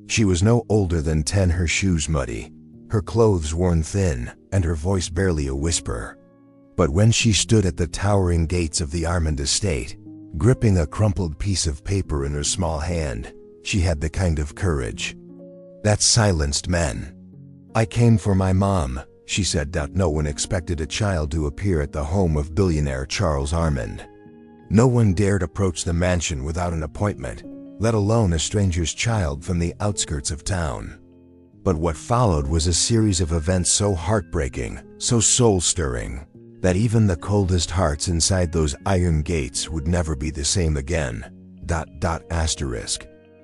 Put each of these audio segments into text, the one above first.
She was no older than 10, her shoes muddy, her clothes worn thin, and her voice barely a whisper. But when she stood at the towering gates of the Armand Estate, gripping a crumpled piece of paper in her small hand, she had the kind of courage that silenced men. "I came for my mom," she said. No one expected a child to appear at the home of billionaire Charles Armand. No one dared approach the mansion without an appointment, let alone a stranger's child from the outskirts of town. But what followed was a series of events so heartbreaking, so soul-stirring, that even the coldest hearts inside those iron gates would never be the same again.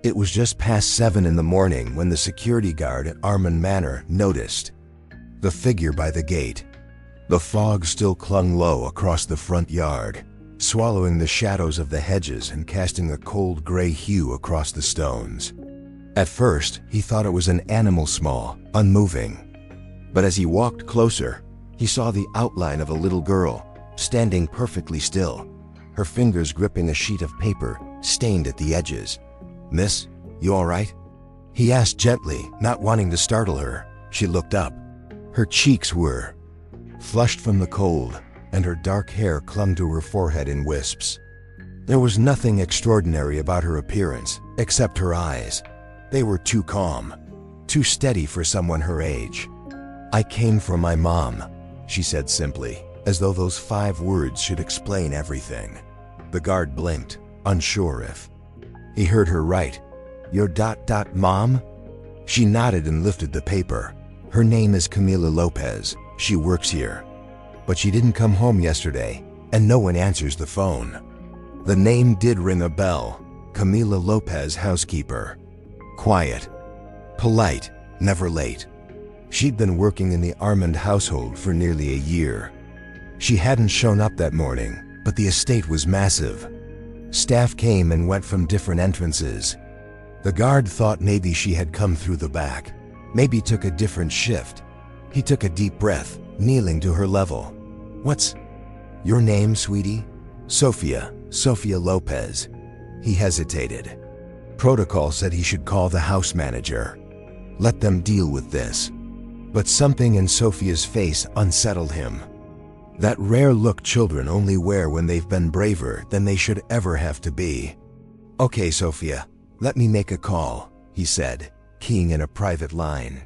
It was just past 7 in the morning when the security guard at Armand Manor noticed the figure by the gate. The fog still clung low across the front yard, swallowing the shadows of the hedges and casting a cold gray hue across the stones. At first, he thought it was an animal, small, unmoving. But as he walked closer, he saw the outline of a little girl, standing perfectly still, her fingers gripping a sheet of paper, stained at the edges. "Miss, you all right?" he asked gently, not wanting to startle her. She looked up. Her cheeks were flushed from the cold, and her dark hair clung to her forehead in wisps. There was nothing extraordinary about her appearance, except her eyes. They were too calm, too steady for someone her age. "I came for my mom," she said simply, as though those 5 words should explain everything. The guard blinked, unsure if he heard her right. "Your mom?" She nodded and lifted the paper. "Her name is Camila Lopez. She works here. But she didn't come home yesterday, and no one answers the phone." The name did ring a bell. Camila Lopez, housekeeper. Quiet, polite, never late. She'd been working in the Armand household for nearly a year. She hadn't shown up that morning, but the estate was massive. Staff came and went from different entrances. The guard thought maybe she had come through the back, maybe took a different shift. He took a deep breath, kneeling to her level. "What's your name, sweetie?" "Sofia Lopez." He hesitated. Protocol said he should call the house manager. Let them deal with this. But something in Sofia's face unsettled him. That rare look children only wear when they've been braver than they should ever have to be. "Okay, Sofia, let me make a call," he said, keying in a private line.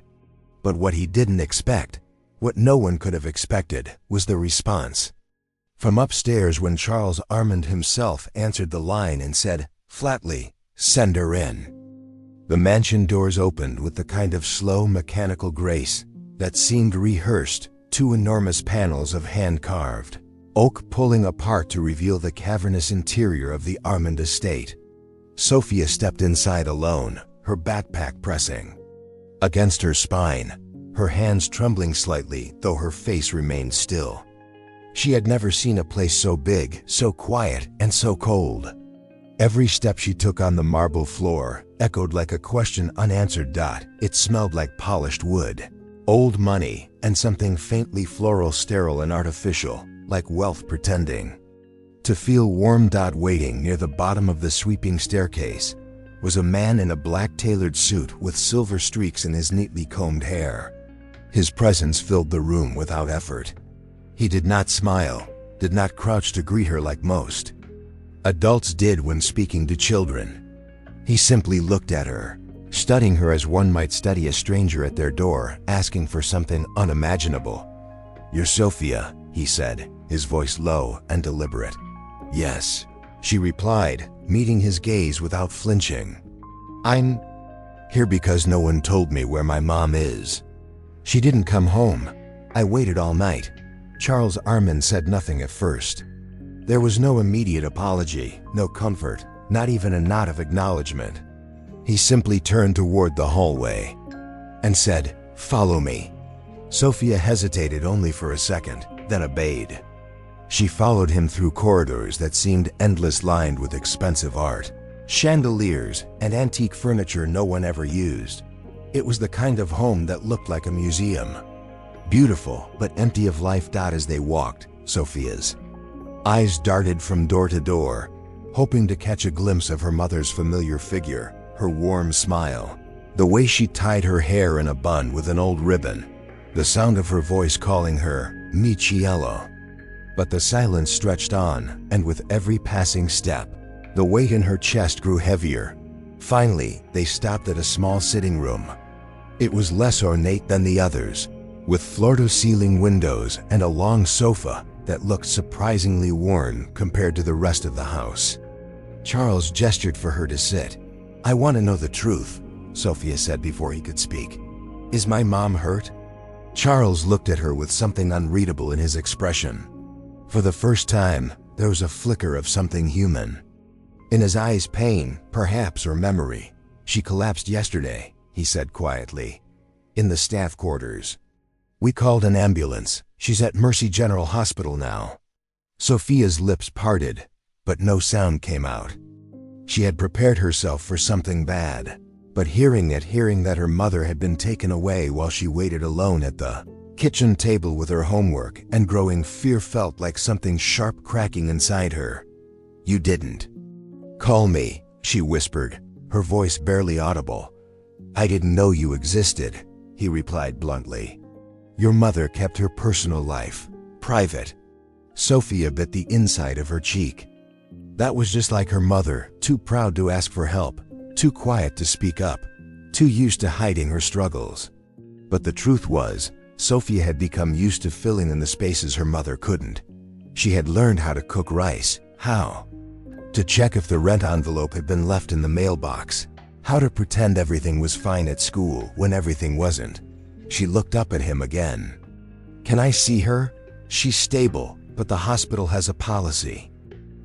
But what he didn't expect, what no one could have expected, was the response from upstairs when Charles Armand himself answered the line and said, flatly, "Send her in." The mansion doors opened with the kind of slow mechanical grace that seemed rehearsed, 2 enormous panels of hand-carved oak pulling apart to reveal the cavernous interior of the Armand Estate. Sofia stepped inside alone, her backpack pressing against her spine, her hands trembling slightly, though her face remained still. She had never seen a place so big, so quiet, and so cold. Every step she took on the marble floor echoed like a question unanswered. It smelled like polished wood, old money, and something faintly floral, sterile and artificial, like wealth pretending to feel warm. Waiting near the bottom of the sweeping staircase was a man in a black tailored suit with silver streaks in his neatly combed hair. His presence filled the room without effort. He did not smile, did not crouch to greet her like most adults did when speaking to children. He simply looked at her, studying her as one might study a stranger at their door, asking for something unimaginable. "You're Sofia," he said, his voice low and deliberate. "Yes," she replied, meeting his gaze without flinching. "I'm here because no one told me where my mom is. She didn't come home. I waited all night." Charles Armand said nothing at first. There was no immediate apology, no comfort, not even a nod of acknowledgement. He simply turned toward the hallway and said, "Follow me." Sofia hesitated only for a second, then obeyed. She followed him through corridors that seemed endless, lined with expensive art, chandeliers, and antique furniture no one ever used. It was the kind of home that looked like a museum. Beautiful, but empty of life. As they walked, Sofia's eyes darted from door to door, hoping to catch a glimpse of her mother's familiar figure, her warm smile. The way she tied her hair in a bun with an old ribbon. The sound of her voice calling her, "Mi cielo." But the silence stretched on, and with every passing step, the weight in her chest grew heavier. Finally, they stopped at a small sitting room. It was less ornate than the others, with floor-to-ceiling windows and a long sofa that looked surprisingly worn compared to the rest of the house. Charles gestured for her to sit. "I want to know the truth," Sophia said before he could speak. "Is my mom hurt?" Charles looked at her with something unreadable in his expression. For the first time, there was a flicker of something human. In his eyes, pain, perhaps, or memory. "She collapsed yesterday," he said quietly. "In the staff quarters. We called an ambulance. She's at Mercy General Hospital now." Sophia's lips parted, but no sound came out. She had prepared herself for something bad, but hearing that her mother had been taken away while she waited alone at the kitchen table with her homework, and growing fear felt like something sharp cracking inside her. "You didn't call me," she whispered, her voice barely audible. "I didn't know you existed," he replied bluntly. "Your mother kept her personal life private." Sophia bit the inside of her cheek. That was just like her mother, too proud to ask for help, too quiet to speak up, too used to hiding her struggles. But the truth was, Sophia had become used to filling in the spaces her mother couldn't. She had learned how to cook rice, how to check if the rent envelope had been left in the mailbox, how to pretend everything was fine at school when everything wasn't. She looked up at him again. "Can I see her? She's stable, but the hospital has a policy.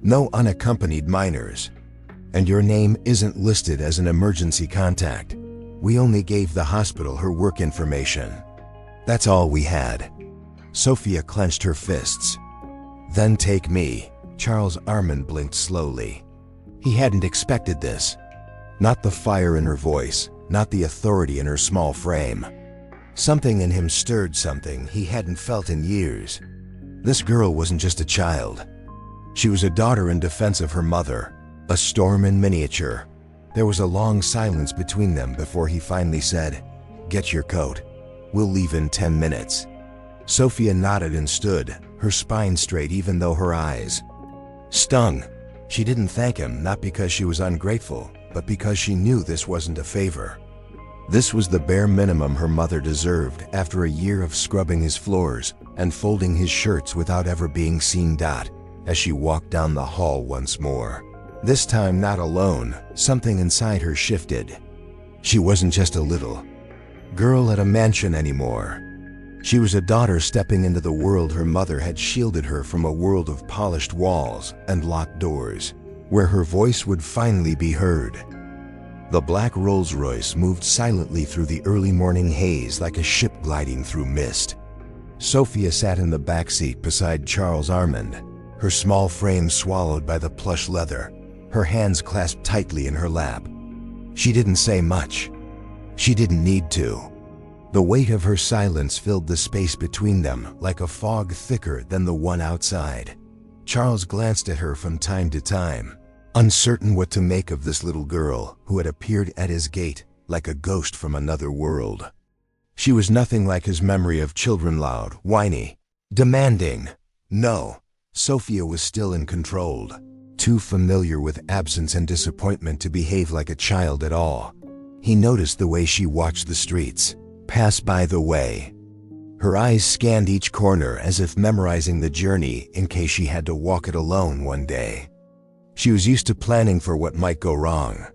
No unaccompanied minors. And your name isn't listed as an emergency contact. We only gave the hospital her work information. That's all we had." Sophia clenched her fists. "Then take me." Charles Armand blinked slowly. He hadn't expected this. Not the fire in her voice, not the authority in her small frame. Something in him stirred something he hadn't felt in years. This girl wasn't just a child. She was a daughter in defense of her mother, a storm in miniature. There was a long silence between them before he finally said, "Get your coat. We'll leave in 10 minutes." Sophia nodded and stood, her spine straight even though her eyes stung. She didn't thank him, not because she was ungrateful, but because she knew this wasn't a favor. This was the bare minimum her mother deserved after a year of scrubbing his floors and folding his shirts without ever being seen. As she walked down the hall once more, this time not alone, something inside her shifted. She wasn't just a little girl at a mansion anymore. She was a daughter stepping into the world her mother had shielded her from, a world of polished walls and locked doors, where her voice would finally be heard. The black Rolls-Royce moved silently through the early morning haze like a ship gliding through mist. Sophia sat in the back seat beside Charles Armand, her small frame swallowed by the plush leather, her hands clasped tightly in her lap. She didn't say much. She didn't need to. The weight of her silence filled the space between them like a fog thicker than the one outside. Charles glanced at her from time to time, uncertain what to make of this little girl who had appeared at his gate like a ghost from another world. She was nothing like his memory of children, loud, whiny, demanding. No, Sophia was still in control, too familiar with absence and disappointment to behave like a child at all. He noticed the way she watched the streets pass by the way. Her eyes scanned each corner as if memorizing the journey in case she had to walk it alone one day. She was used to planning for what might go wrong.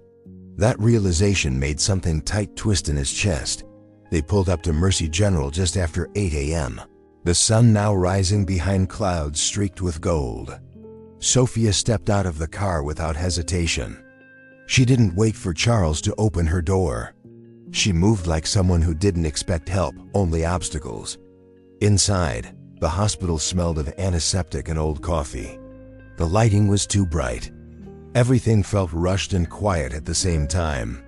That realization made something tight twist in his chest. They pulled up to Mercy General just after 8 a.m., the sun now rising behind clouds streaked with gold. Sophia stepped out of the car without hesitation. She didn't wait for Charles to open her door. She moved like someone who didn't expect help, only obstacles. Inside, the hospital smelled of antiseptic and old coffee. The lighting was too bright. Everything felt rushed and quiet at the same time.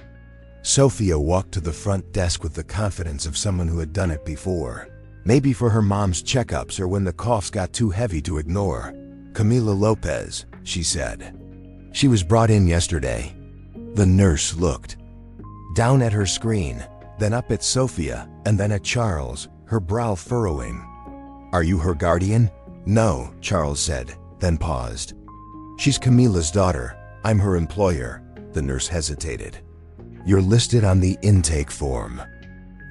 Sophia walked to the front desk with the confidence of someone who had done it before. Maybe for her mom's checkups or when the coughs got too heavy to ignore. "Camila Lopez," she said. "She was brought in yesterday." The nurse looked down at her screen, then up at Sophia, and then at Charles, her brow furrowing. "Are you her guardian?" "No," Charles said, then paused. "She's Camila's daughter. I'm her employer." The nurse hesitated. "You're listed on the intake form.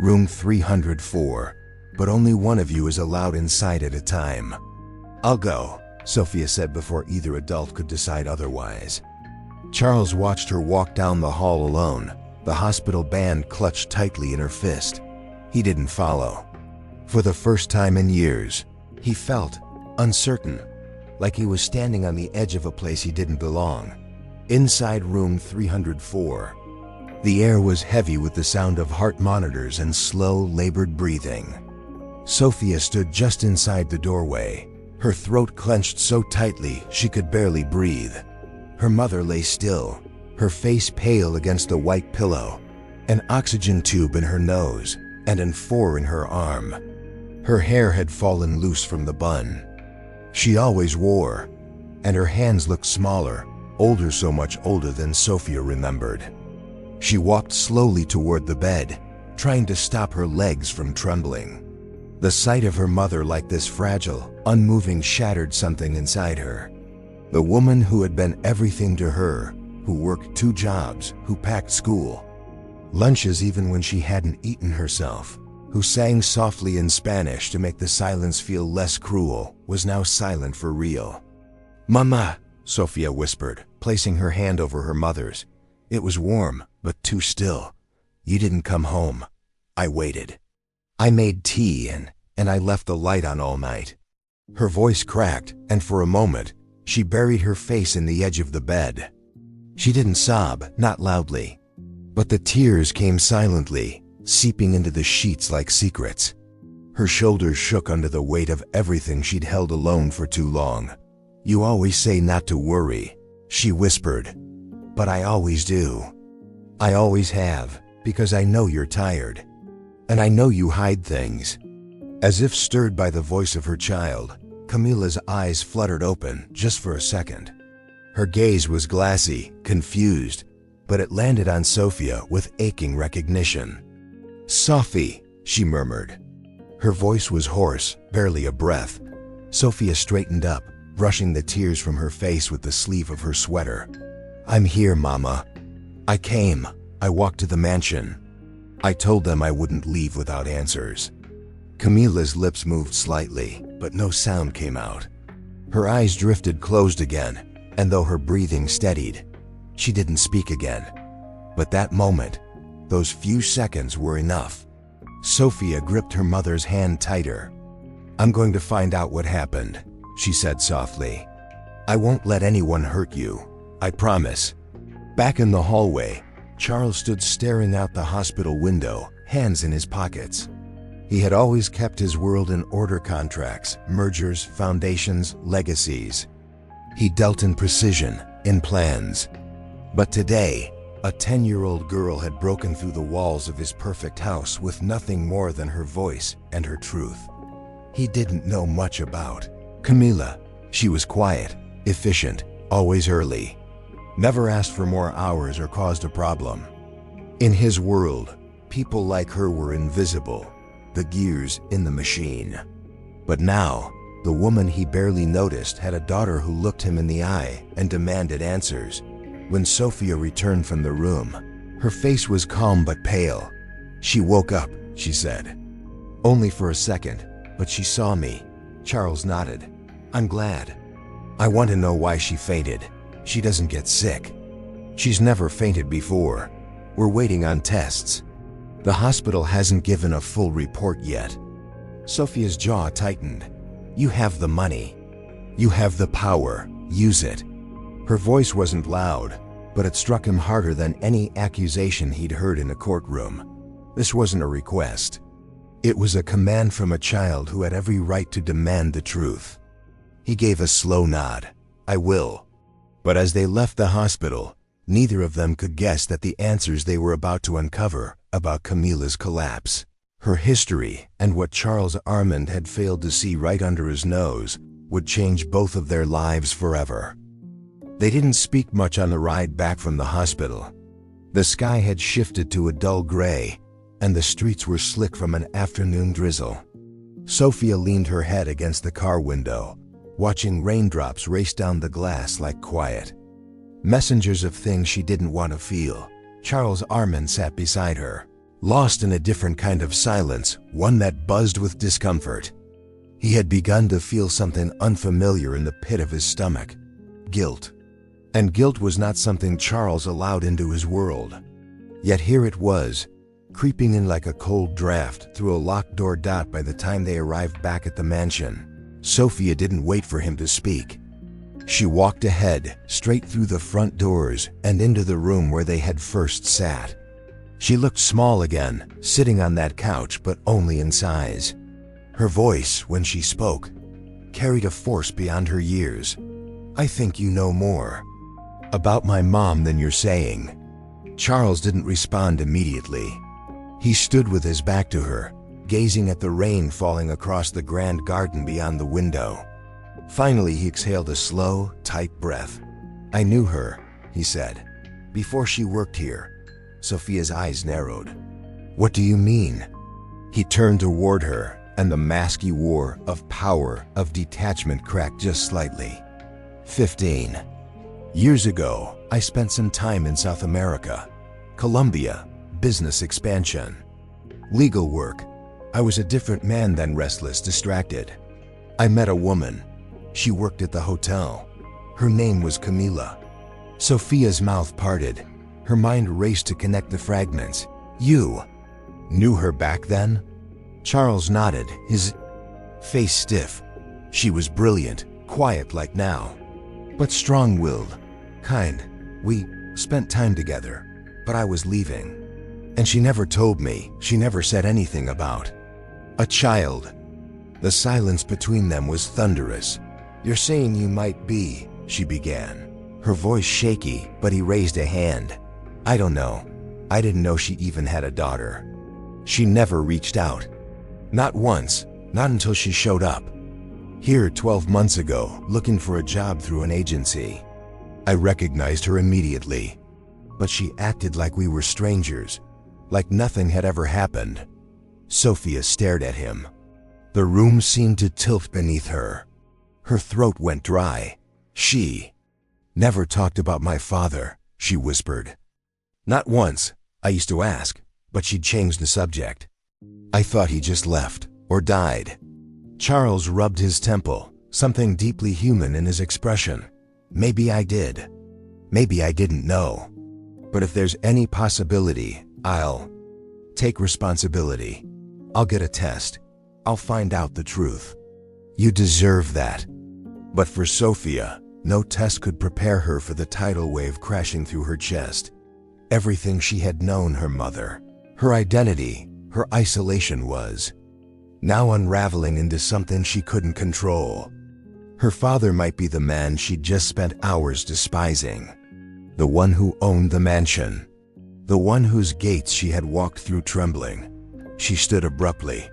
Room 304, but only one of you is allowed inside at a time." "I'll go," Sophia said before either adult could decide otherwise. Charles watched her walk down the hall alone, the hospital band clutched tightly in her fist. He didn't follow. For the first time in years, he felt uncertain, like he was standing on the edge of a place he didn't belong. Inside room 304, the air was heavy with the sound of heart monitors and slow, labored breathing. Sophia stood just inside the doorway, her throat clenched so tightly she could barely breathe. Her mother lay still, her face pale against the white pillow, an oxygen tube in her nose and an 4 in her arm. Her hair had fallen loose from the bun she always wore, and her hands looked smaller, older, so much older than Sophia remembered. She walked slowly toward the bed, trying to stop her legs from trembling. The sight of her mother like this fragile, unmoving, shattered something inside her. The woman who had been everything to her, who worked 2 jobs, who packed school lunches even when she hadn't eaten herself, who sang softly in Spanish to make the silence feel less cruel, was now silent for real. "Mama," Sophia whispered, placing her hand over her mother's. It was warm, but too still. "You didn't come home. I waited. I made tea and I left the light on all night." Her voice cracked, and for a moment, she buried her face in the edge of the bed. She didn't sob, not loudly, but the tears came silently, seeping into the sheets like secrets. Her shoulders shook under the weight of everything she'd held alone for too long. "You always say not to worry," she whispered, "but I always do. I always have, because I know you're tired. And I know you hide things." As if stirred by the voice of her child, Camila's eyes fluttered open just for a second. Her gaze was glassy, confused, but it landed on Sophia with aching recognition. "Sophie," she murmured. Her voice was hoarse, barely a breath. Sophia straightened up, brushing the tears from her face with the sleeve of her sweater. "I'm here, Mama. I came. I walked to the mansion. I told them I wouldn't leave without answers." Camila's lips moved slightly, but no sound came out. Her eyes drifted closed again, and though her breathing steadied, she didn't speak again. But that moment, those few seconds were enough. Sophia gripped her mother's hand tighter. "I'm going to find out what happened," she said softly. "I won't let anyone hurt you. I promise." Back in the hallway, Charles stood staring out the hospital window, hands in his pockets. He had always kept his world in order: contracts, mergers, foundations, legacies. He dealt in precision, in plans. But today, a 10-year-old girl had broken through the walls of his perfect house with nothing more than her voice and her truth. He didn't know much about Camila. She was quiet, efficient, always early. Never asked for more hours or caused a problem. In his world, people like her were invisible, the gears in the machine. But now, the woman he barely noticed had a daughter who looked him in the eye and demanded answers. When Sophia returned from the room, her face was calm but pale. "She woke up," she said. "Only for a second, but she saw me." Charles nodded. "I'm glad. I want to know why she fainted. She doesn't get sick." "She's never fainted before. We're waiting on tests. The hospital hasn't given a full report yet." Sophia's jaw tightened. "You have the money. You have the power. Use it." Her voice wasn't loud, but it struck him harder than any accusation he'd heard in a courtroom. This wasn't a request. It was a command from a child who had every right to demand the truth. He gave a slow nod. "I will." But as they left the hospital, neither of them could guess that the answers they were about to uncover about Camila's collapse, her history, and what Charles Armand had failed to see right under his nose, would change both of their lives forever. They didn't speak much on the ride back from the hospital. The sky had shifted to a dull gray, and the streets were slick from an afternoon drizzle. Sophia leaned her head against the car window, watching raindrops race down the glass like quiet messengers of things she didn't want to feel. Charles Armand sat beside her, lost in a different kind of silence, one that buzzed with discomfort. He had begun to feel something unfamiliar in the pit of his stomach: guilt. And guilt was not something Charles allowed into his world. Yet here it was, creeping in like a cold draft through a locked door. By the time they arrived back at the mansion, Sophia didn't wait for him to speak. She walked ahead, straight through the front doors and into the room where they had first sat. She looked small again, sitting on that couch, but only in size. Her voice, when she spoke, carried a force beyond her years. "I think you know more about my mom than you're saying." Charles didn't respond immediately. He stood with his back to her, gazing at the rain falling across the grand garden beyond the window. Finally, he exhaled a slow, tight breath. "I knew her," he said, "before she worked here." Sophia's eyes narrowed. "What do you mean?" He turned toward her, and the mask he wore, of power, of detachment, cracked just slightly. 15 years ago, I spent some time in South America. Colombia, business expansion, legal work. I was a different man then, restless, distracted. I met a woman. She worked at the hotel. Her name was Camila. Sophia's mouth parted. Her mind raced to connect the fragments. "You knew her back then?" Charles nodded, his face stiff. "She was brilliant, quiet like now, but strong-willed, kind. We spent time together, but I was leaving. And she never told me, she never said anything about a child." The silence between them was thunderous. "You're saying you might be," she began, her voice shaky, but he raised a hand. "I don't know. I didn't know she even had a daughter. She never reached out. Not once, not until she showed up here 12 months ago, looking for a job through an agency. I recognized her immediately, but she acted like we were strangers, like nothing had ever happened." Sophia stared at him. The room seemed to tilt beneath her. Her throat went dry. "She never talked about my father," she whispered. "Not once. I used to ask, but she'd changed the subject. I thought he just left, or died." Charles rubbed his temple, something deeply human in his expression. "Maybe I did. Maybe I didn't know. But if there's any possibility, I'll take responsibility. I'll get a test. I'll find out the truth. You deserve that." But for Sophia, no test could prepare her for the tidal wave crashing through her chest. Everything she had known, her mother, her identity, her isolation, was now unraveling into something she couldn't control. Her father might be the man she'd just spent hours despising, the one who owned the mansion, the one whose gates she had walked through trembling. She stood abruptly.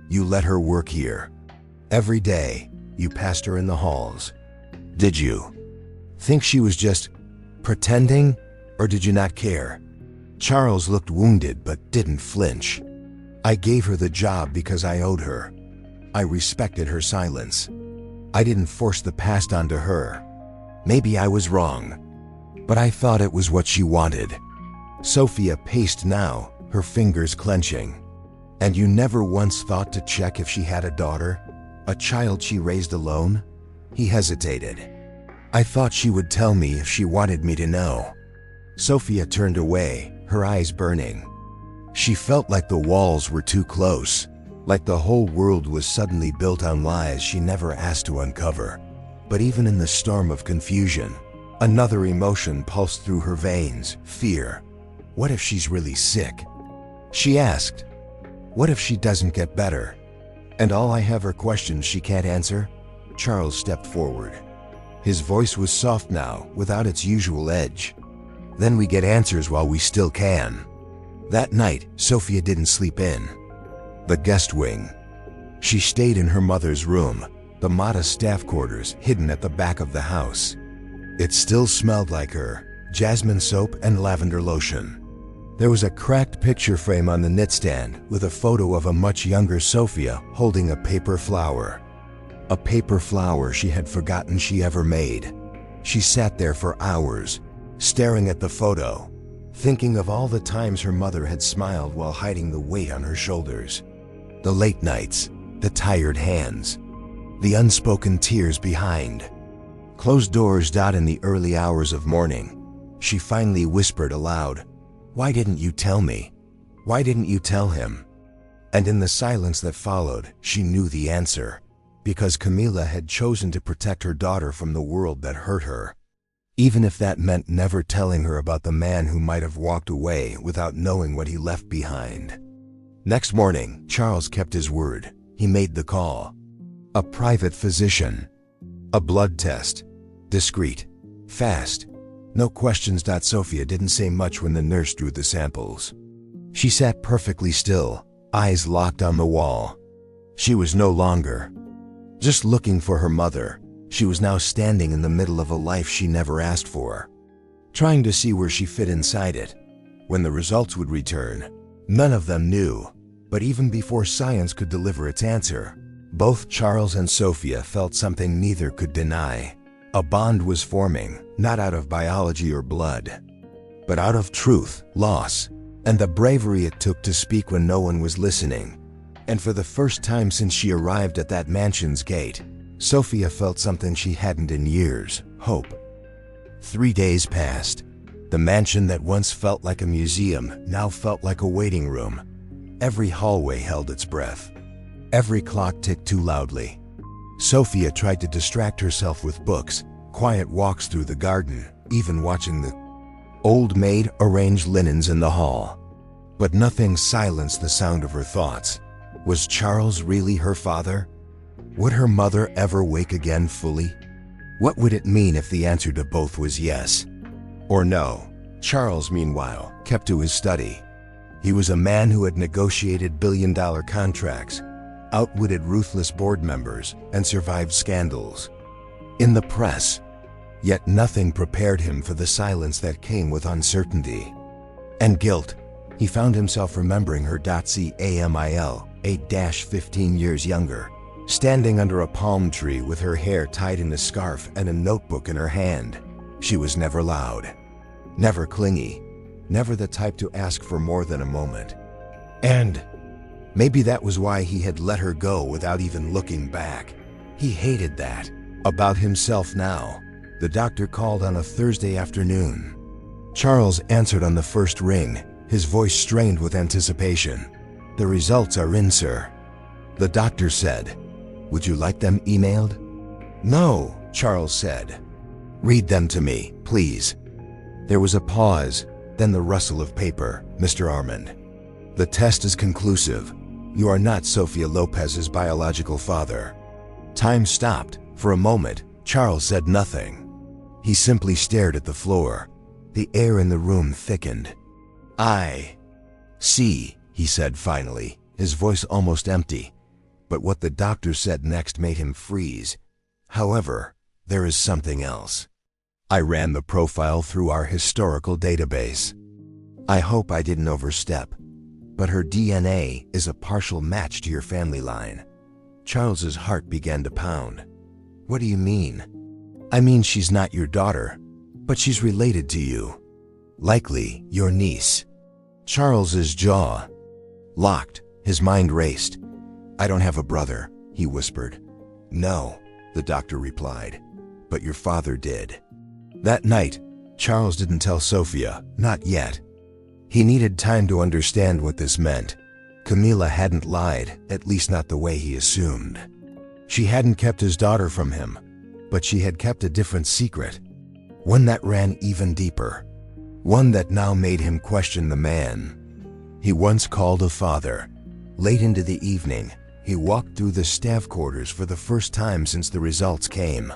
"You let her work here. Every day, you passed her in the halls. Did you think she was just pretending, or did you not care?" Charles looked wounded but didn't flinch. "I gave her the job because I owed her. I respected her silence. I didn't force the past onto her. Maybe I was wrong, but I thought it was what she wanted." Sophia paced now, her fingers clenching. "And you never once thought to check if she had a daughter? A child she raised alone?" He hesitated. "I thought she would tell me if she wanted me to know." Sophia turned away, her eyes burning. She felt like the walls were too close, like the whole world was suddenly built on lies she never asked to uncover. But even in the storm of confusion, another emotion pulsed through her veins: fear. What if she's really sick? She asked. What if she doesn't get better? And all I have are questions she can't answer? Charles stepped forward. His voice was soft now, without its usual edge. Then we get answers while we still can. That night, Sophia didn't sleep in the guest wing. She stayed in her mother's room, the modest staff quarters hidden at the back of the house. It still smelled like her, jasmine soap and lavender lotion. There was a cracked picture frame on the nightstand with a photo of a much younger Sophia holding a paper flower. A paper flower she had forgotten she ever made. She sat there for hours, staring at the photo, thinking of all the times her mother had smiled while hiding the weight on her shoulders. The late nights, the tired hands, the unspoken tears behind. Closed doors. In the early hours of morning, she finally whispered aloud, "Why didn't you tell me? Why didn't you tell him?" And in the silence that followed, she knew the answer. Because Camila had chosen to protect her daughter from the world that hurt her. Even if that meant never telling her about the man who might have walked away without knowing what he left behind. Next morning, Charles kept his word. He made the call. A private physician. A blood test. Discreet. Fast. No questions. Sophia didn't say much when the nurse drew the samples. She sat perfectly still, eyes locked on the wall. She was no longer just looking for her mother. She was now standing in the middle of a life she never asked for, trying to see where she fit inside it. When the results would return, none of them knew. But even before science could deliver its answer, both Charles and Sophia felt something neither could deny. A bond was forming, not out of biology or blood, but out of truth, loss, and the bravery it took to speak when no one was listening. And for the first time since she arrived at that mansion's gate, Sophia felt something she hadn't in years: hope. 3 days passed. The mansion that once felt like a museum now felt like a waiting room. Every hallway held its breath. Every clock ticked too loudly. Sophia tried to distract herself with books, quiet walks through the garden, even watching the old maid arrange linens in the hall. But nothing silenced the sound of her thoughts. Was Charles really her father? Would her mother ever wake again fully? What would it mean if the answer to both was yes or no? Charles, meanwhile, kept to his study. He was a man who had negotiated billion-dollar contracts, outwitted ruthless board members, and survived scandals in the press. Yet nothing prepared him for the silence that came with uncertainty and guilt. He found himself remembering her. Camille, 15 years younger, standing under a palm tree with her hair tied in a scarf and a notebook in her hand. She was never loud, never clingy, never the type to ask for more than a moment. And maybe that was why he had let her go without even looking back. He hated that about himself now. The doctor called on a Thursday afternoon. Charles answered on the first ring, his voice strained with anticipation. "The results are in, sir," the doctor said. "Would you like them emailed?" "No," Charles said. "Read them to me, please." There was a pause, then the rustle of paper. "Mr. Armand, the test is conclusive. You are not Sophia Lopez's biological father." Time stopped. For a moment, Charles said nothing. He simply stared at the floor. The air in the room thickened. "I see," he said finally, his voice almost empty. But what the doctor said next made him freeze. "However, there is something else. I ran the profile through our historical database. I hope I didn't overstep, but her DNA is a partial match to your family line." Charles's heart began to pound. "What do you mean?" "I mean she's not your daughter, but she's related to you. Likely your niece." Charles's jaw locked, his mind raced. "I don't have a brother," he whispered. "No," the doctor replied, "but your father did." That night, Charles didn't tell Sophia, not yet. He needed time to understand what this meant. Camila hadn't lied, at least not the way he assumed. She hadn't kept his daughter from him, but she had kept a different secret. One that ran even deeper. One that now made him question the man he once called a father. Late into the evening, he walked through the staff quarters for the first time since the results came.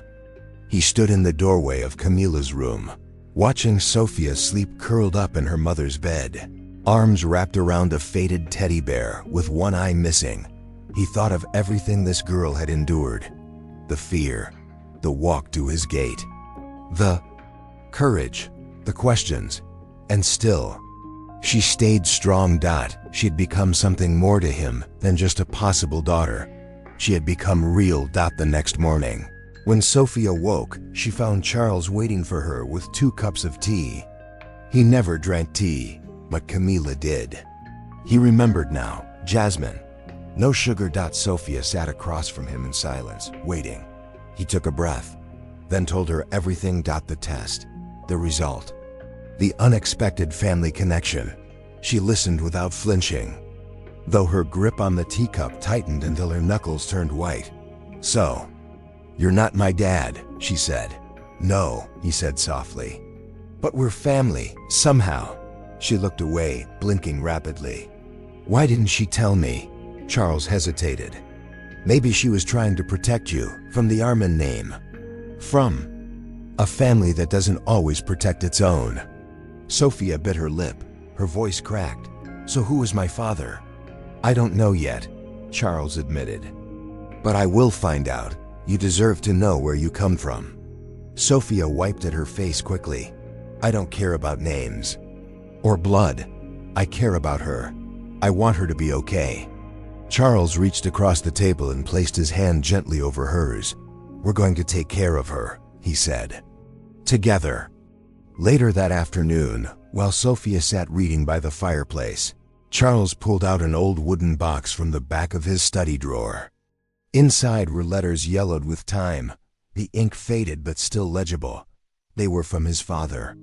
He stood in the doorway of Camila's room, watching Sophia sleep curled up in her mother's bed, arms wrapped around a faded teddy bear with one eye missing. He thought of everything this girl had endured. The fear, the walk to his gate, the courage, the questions, and still, She stayed strong. She'd become something more to him than just a possible daughter. She had become real. The next morning, when Sophia woke, she found Charles waiting for her with 2 cups of tea. He never drank tea, but Camilla did. He remembered now. Jasmine. No sugar. Sophia sat across from him in silence, waiting. He took a breath, then told her everything. The test, the result, the unexpected family connection. She listened without flinching, though her grip on the teacup tightened until her knuckles turned white. So, you're not my dad, she said. No, he said softly. But we're family, somehow. She looked away, blinking rapidly. Why didn't she tell me? Charles hesitated. Maybe she was trying to protect you from the Armand name. From a family that doesn't always protect its own. Sophia bit her lip. Her voice cracked. So who is my father? I don't know yet, Charles admitted. But I will find out. You deserve to know where you come from. Sophia wiped at her face quickly. I don't care about names or blood. I care about her. I want her to be okay. Charles reached across the table and placed his hand gently over hers. We're going to take care of her, he said. Together. Later that afternoon, while Sophia sat reading by the fireplace, Charles pulled out an old wooden box from the back of his study drawer. Inside were letters yellowed with time, the ink faded but still legible. They were from his father.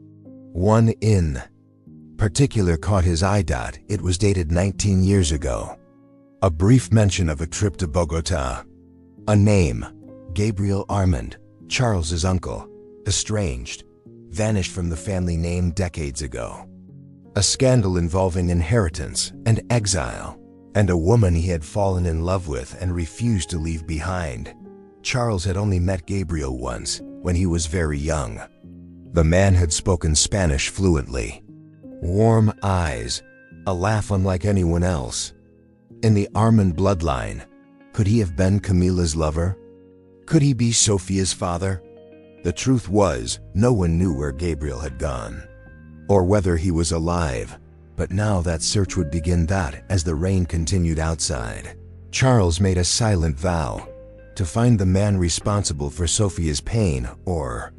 One in particular caught his eye. It was dated 19 years ago. A brief mention of a trip to Bogota. A name, Gabriel Armand, Charles's uncle, estranged, vanished from the family name decades ago. A scandal involving inheritance and exile, and a woman he had fallen in love with and refused to leave behind. Charles had only met Gabriel once, when he was very young. The man had spoken Spanish fluently. Warm eyes, a laugh unlike anyone else. In the Armand bloodline, could he have been Camilla's lover? Could he be Sophia's father? The truth was, no one knew where Gabriel had gone, or whether he was alive, but now that search would begin. As the rain continued outside, Charles made a silent vow to find the man responsible for Sophia's pain or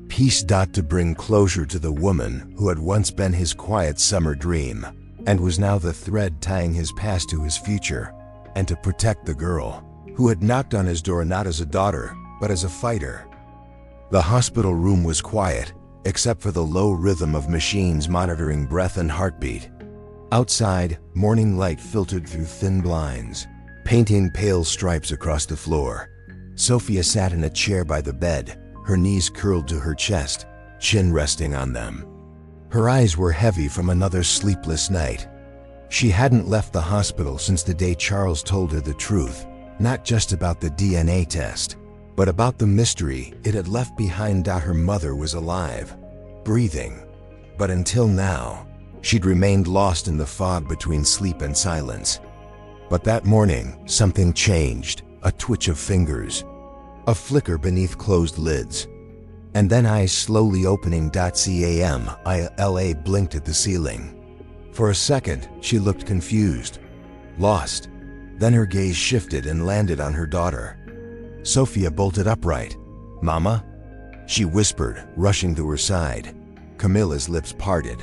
peace. To bring closure to the woman who had once been his quiet summer dream, and was now the thread tying his past to his future, and to protect the girl who had knocked on his door not as a daughter, but as a fighter. The hospital room was quiet, except for the low rhythm of machines monitoring breath and heartbeat. Outside, morning light filtered through thin blinds, painting pale stripes across the floor. Sophia sat in a chair by the bed, her knees curled to her chest, chin resting on them. Her eyes were heavy from another sleepless night. She hadn't left the hospital since the day Charles told her the truth, not just about the DNA test, but about the mystery it had left behind. Her mother was alive, breathing, but until now, she'd remained lost in the fog between sleep and silence. But that morning, something changed, a twitch of fingers, a flicker beneath closed lids, and then eyes slowly opening. Camilla blinked at the ceiling. For a second, she looked confused, lost. Then her gaze shifted and landed on her daughter. Sophia bolted upright. Mama? She whispered, rushing to her side. Camilla's lips parted.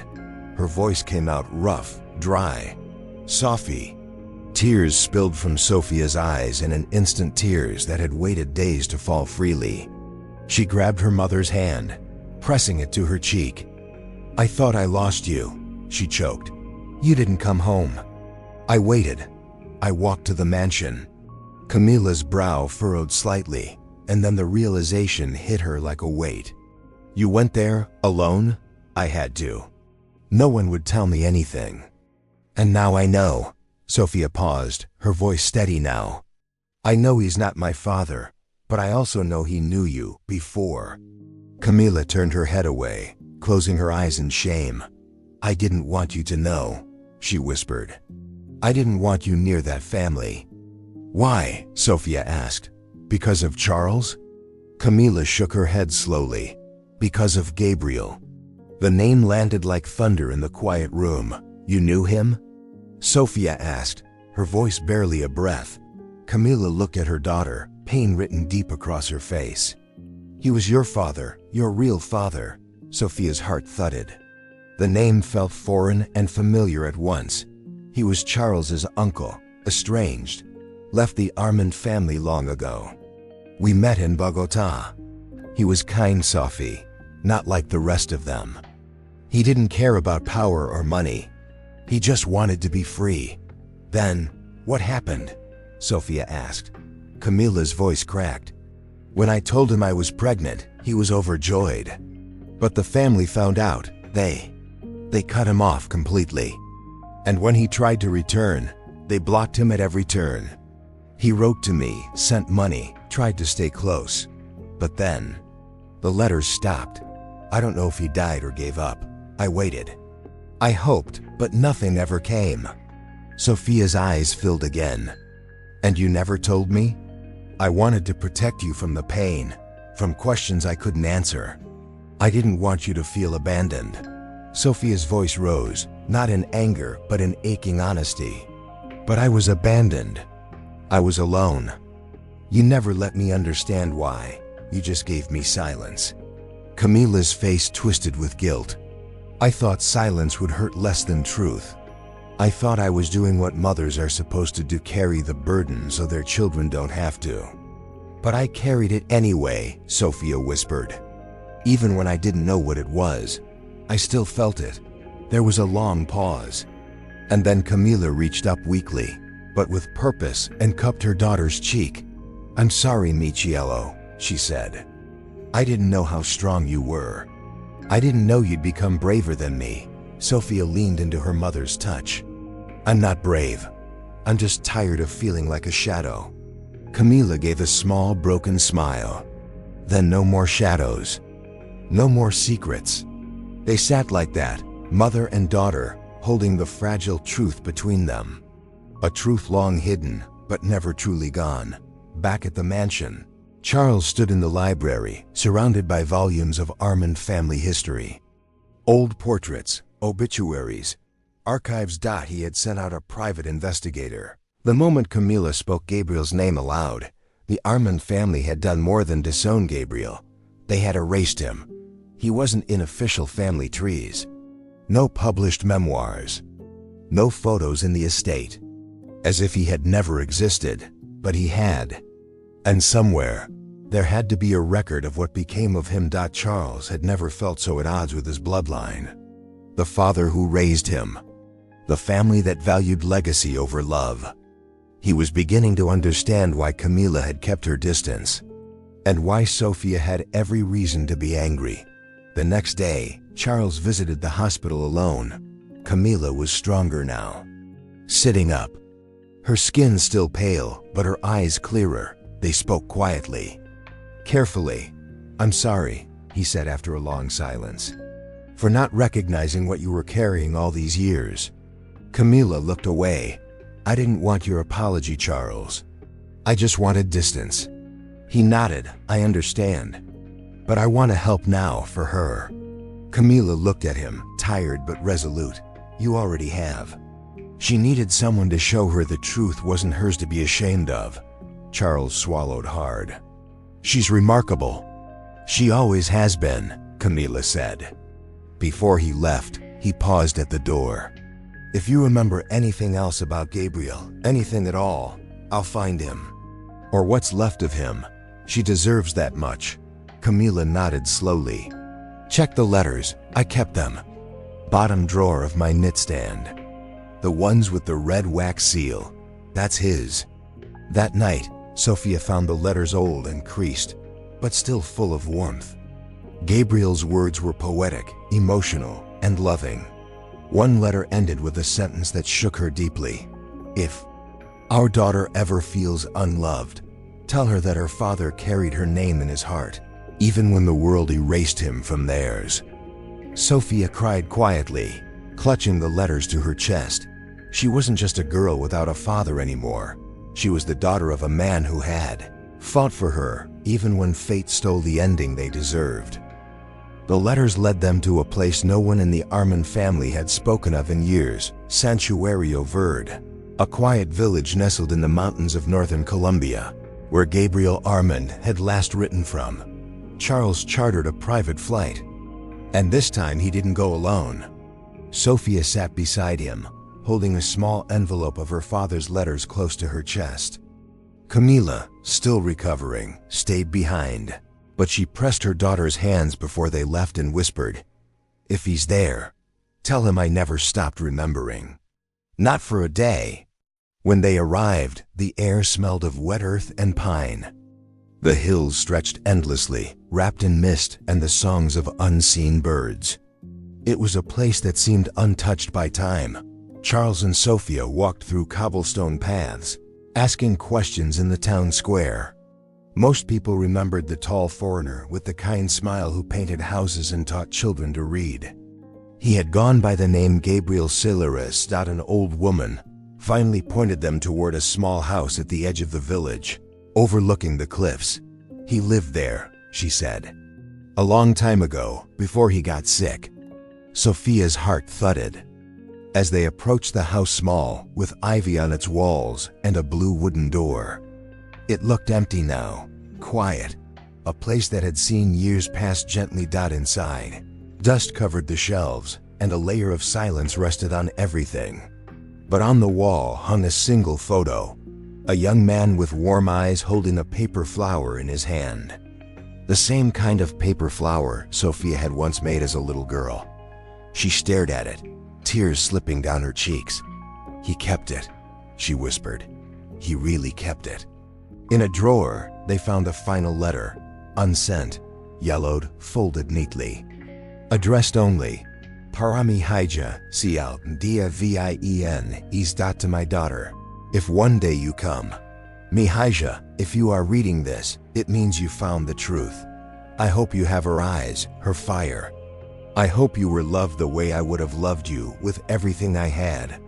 Her voice came out rough, dry. Sophie. Tears spilled from Sophia's eyes in an instant, tears that had waited days to fall freely. She grabbed her mother's hand, pressing it to her cheek. I thought I lost you, she choked. You didn't come home. I waited. I walked to the mansion. Camilla's brow furrowed slightly, and then the realization hit her like a weight. You went there, alone? I had to. No one would tell me anything. And now I know. Sophia paused, her voice steady now. I know he's not my father, but I also know he knew you before. Camilla turned her head away, closing her eyes in shame. I didn't want you to know, she whispered. I didn't want you near that family. Why? Sophia asked. Because of Charles? Camilla shook her head slowly. Because of Gabriel. The name landed like thunder in the quiet room. You knew him? Sophia asked, her voice barely a breath. Camilla looked at her daughter, pain written deep across her face. He was your father, your real father. Sophia's heart thudded. The name felt foreign and familiar at once. He was Charles's uncle, estranged, left the Armand family long ago. We met in Bogota. He was kind, Sophie, not like the rest of them. He didn't care about power or money. He just wanted to be free. Then, what happened? Sophia asked. Camilla's voice cracked. When I told him I was pregnant, he was overjoyed. But the family found out. They cut him off completely. And when he tried to return, they blocked him at every turn. He wrote to me, sent money, tried to stay close. But then, the letters stopped. I don't know if he died or gave up. I waited. I hoped, but nothing ever came. Sophia's eyes filled again. And you never told me? I wanted to protect you from the pain, from questions I couldn't answer. I didn't want you to feel abandoned. Sophia's voice rose, not in anger, but in aching honesty. But I was abandoned. I was alone. You never let me understand why. You just gave me silence. Camilla's face twisted with guilt. I thought silence would hurt less than truth. I thought I was doing what mothers are supposed to do, carry the burden so their children don't have to. But I carried it anyway, Sophia whispered. Even when I didn't know what it was, I still felt it. There was a long pause. And then Camilla reached up weakly, but with purpose, and cupped her daughter's cheek. I'm sorry, Michiello, she said. I didn't know how strong you were. I didn't know you'd become braver than me. Sophia leaned into her mother's touch. I'm not brave. I'm just tired of feeling like a shadow. Camilla gave a small, broken smile. Then no more shadows. No more secrets. They sat like that, mother and daughter, holding the fragile truth between them. A truth long hidden, but never truly gone. Back at the mansion, Charles stood in the library, surrounded by volumes of Armand family history. Old portraits, obituaries, archives. He had sent out a private investigator. The moment Camilla spoke Gabriel's name aloud, the Armand family had done more than disown Gabriel. They had erased him. He wasn't in official family trees. No published memoirs. No photos in the estate. As if he had never existed, but he had. And somewhere, there had to be a record of what became of him. Charles had never felt so at odds with his bloodline. The father who raised him. The family that valued legacy over love. He was beginning to understand why Camilla had kept her distance. And why Sophia had every reason to be angry. The next day, Charles visited the hospital alone. Camilla was stronger now. Sitting up. Her skin still pale, but her eyes clearer. They spoke quietly. Carefully. I'm sorry, he said after a long silence. For not recognizing what you were carrying all these years. Camilla looked away. I didn't want your apology, Charles. I just wanted distance. He nodded. I understand. But I want to help now for her. Camilla looked at him, tired but resolute. You already have. She needed someone to show her the truth wasn't hers to be ashamed of. Charles swallowed hard. She's remarkable. She always has been, Camilla said. Before he left, he paused at the door. If you remember anything else about Gabriel, anything at all, I'll find him. Or what's left of him. She deserves that much. Camilla nodded slowly. Check the letters. I kept them. Bottom drawer of my knitstand. The ones with the red wax seal. That's his. That night, Sophia found the letters old and creased, but still full of warmth. Gabriel's words were poetic, emotional, and loving. One letter ended with a sentence that shook her deeply. If our daughter ever feels unloved, tell her that her father carried her name in his heart, even when the world erased him from theirs. Sophia cried quietly, clutching the letters to her chest. She wasn't just a girl without a father anymore. She was the daughter of a man who had fought for her, even when fate stole the ending they deserved. The letters led them to a place no one in the Armand family had spoken of in years, Santuario Verde, a quiet village nestled in the mountains of northern Colombia, where Gabriel Armand had last written from. Charles chartered a private flight, and this time he didn't go alone. Sophia sat beside him, holding a small envelope of her father's letters close to her chest. Camila, still recovering, stayed behind, but she pressed her daughter's hands before they left and whispered, "If he's there, tell him I never stopped remembering." Not for a day. When they arrived, the air smelled of wet earth and pine. The hills stretched endlessly, wrapped in mist and the songs of unseen birds. It was a place that seemed untouched by time. Charles and Sophia walked through cobblestone paths, asking questions in the town square. Most people remembered the tall foreigner with the kind smile who painted houses and taught children to read. He had gone by the name Gabriel Silaris. An old woman finally pointed them toward a small house at the edge of the village, overlooking the cliffs. "He lived there," she said. "A long time ago, before he got sick." Sophia's heart thudded. As they approached the house, small, with ivy on its walls and a blue wooden door. It looked empty now, quiet, a place that had seen years pass gently. Inside, dust covered the shelves, and a layer of silence rested on everything. But on the wall hung a single photo, a young man with warm eyes holding a paper flower in his hand. The same kind of paper flower Sophia had once made as a little girl. She stared at it, tears slipping down her cheeks. "He kept it," she whispered. "He really kept it." In a drawer, they found a final letter, unsent, yellowed, folded neatly. Addressed only, "Parami Hija, Cial, Dia Vien, is to my daughter. If one day you come. Mihija, if you are reading this, it means you found the truth. I hope you have her eyes, her fire. I hope you were loved the way I would have loved you with everything I had.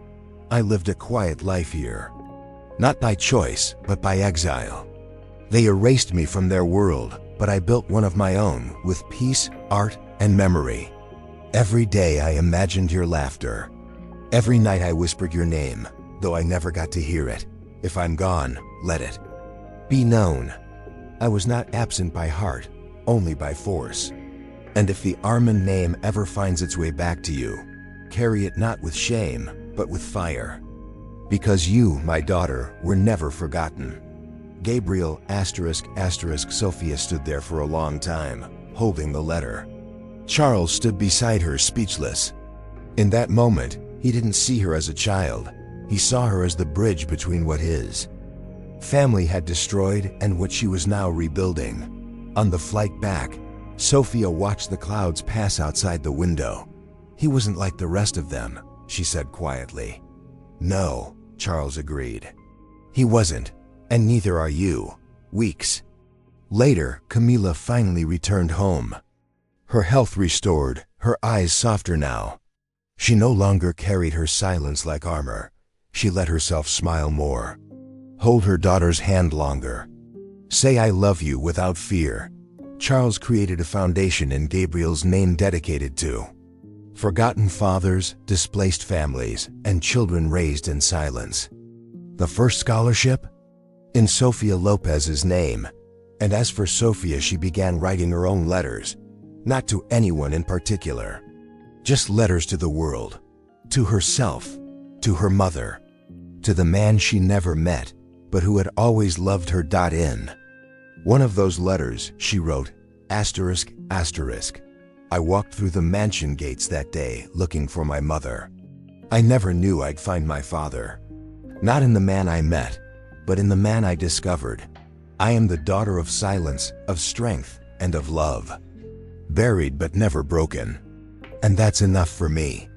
I lived a quiet life here. Not by choice, but by exile. They erased me from their world, but I built one of my own with peace, art, and memory. Every day I imagined your laughter. Every night I whispered your name, though I never got to hear it. If I'm gone, let it be known. I was not absent by heart, only by force. And if the Armand name ever finds its way back to you, carry it not with shame, but with fire. Because you, my daughter, were never forgotten." Gabriel ***. Sophia stood there for a long time, holding the letter. Charles stood beside her, speechless. In that moment, he didn't see her as a child. He saw her as the bridge between what his family had destroyed and what she was now rebuilding. On the flight back, Sophia watched the clouds pass outside the window. "He wasn't like the rest of them," she said quietly. "No," Charles agreed. "He wasn't, and neither are you." Weeks later, Camila finally returned home. Her health restored, her eyes softer now. She no longer carried her silence like armor. She let herself smile more. Hold her daughter's hand longer. Say "I love you" without fear. Charles created a foundation in Gabriel's name dedicated to forgotten fathers, displaced families, and children raised in silence. The first scholarship? In Sofia Lopez's name. And as for Sophia, she began writing her own letters. Not to anyone in particular. Just letters to the world. To herself. To her mother. To the man she never met, but who had always loved her. In one of those letters, she wrote, ****. I walked through the mansion gates that day looking for my mother. I never knew I'd find my father. Not in the man I met, but in the man I discovered. I am the daughter of silence, of strength, and of love. Buried but never broken. And that's enough for me."